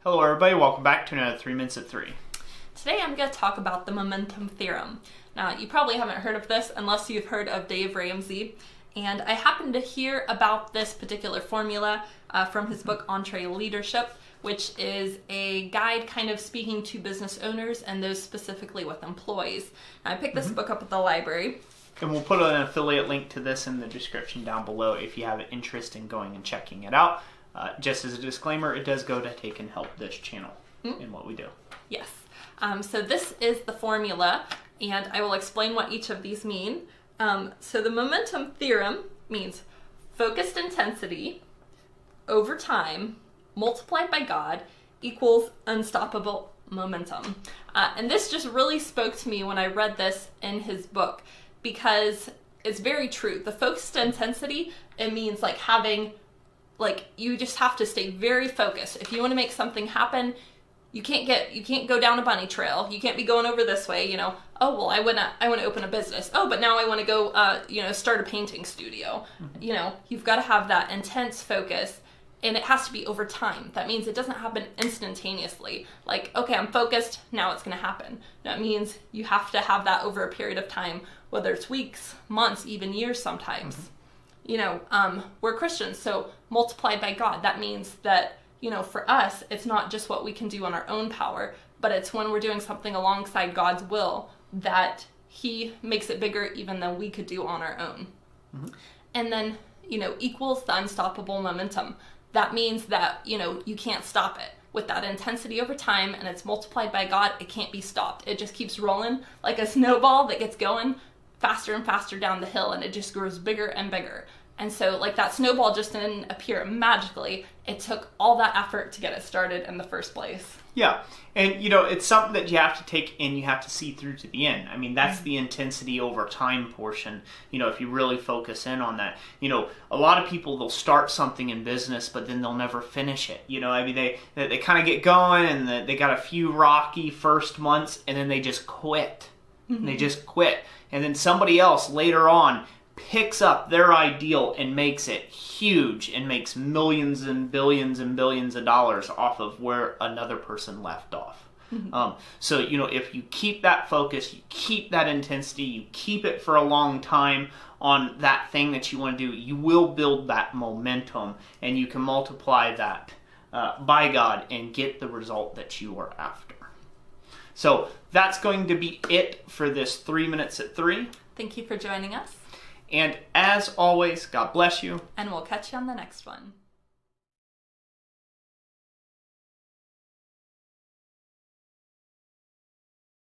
Hello everybody, welcome back to another 3 Minutes at 3. Today I'm going to talk about the momentum theorem. Now, you probably haven't heard of this unless you've heard of Dave Ramsey, and I happened to hear about this particular formula from his book Entreleadership, which is a guide kind of speaking to business owners and those specifically with employees. Now, I picked this book up at the library. And we'll put an affiliate link to this in the description down below if you have an interest in going and checking it out. Just as a disclaimer, it does go to take and help this channel in what we do. Yes. So this is the formula, and I will explain what each of these mean. So the momentum theorem means focused intensity over time multiplied by God equals unstoppable momentum. And this just really spoke to me when I read this in his book, because it's very true. The focused intensity, it means like having, like, you just have to stay very focused. If you want to make something happen, you can't go down a bunny trail. You can't be going over this way, you know. Oh, well, I want to open a business. Oh, but now I want to go, start a painting studio. You know, you've got to have that intense focus, and it has to be over time. That means it doesn't happen instantaneously. Like, okay, I'm focused, now it's going to happen. That means you have to have that over a period of time, whether it's weeks, months, even years sometimes. You know, we're Christians, so multiplied by God. That means that, you know, for us, it's not just what we can do on our own power, but it's when we're doing something alongside God's will that He makes it bigger even than we could do on our own. And then, you know, equals the unstoppable momentum. That means that, you know, you can't stop it. With that intensity over time and it's multiplied by God, it can't be stopped. It just keeps rolling like a snowball that gets going faster and faster down the hill, and it just grows bigger and bigger. And so, like, that snowball just didn't appear magically. It took all that effort to get it started in the first place. Yeah, and, you know, it's something that you have to take and you have to see through to the end. I mean, that's the intensity over time portion, you know, if you really focus in on that. You know, a lot of people, they'll start something in business, but then they'll never finish it. You know, I mean, they kind of get going, and they got a few rocky first months, and then they just quit. And they just quit. And then somebody else later on picks up their ideal and makes it huge and makes millions and billions of dollars off of where another person left off. So, you know, if you keep that focus, you keep that intensity, you keep it for a long time on that thing that you want to do, you will build that momentum, and you can multiply that by God and get the result that you are after. So that's going to be it for this 3 Minutes at 3. Thank you for joining us. And as always, God bless you. And we'll catch you on the next one.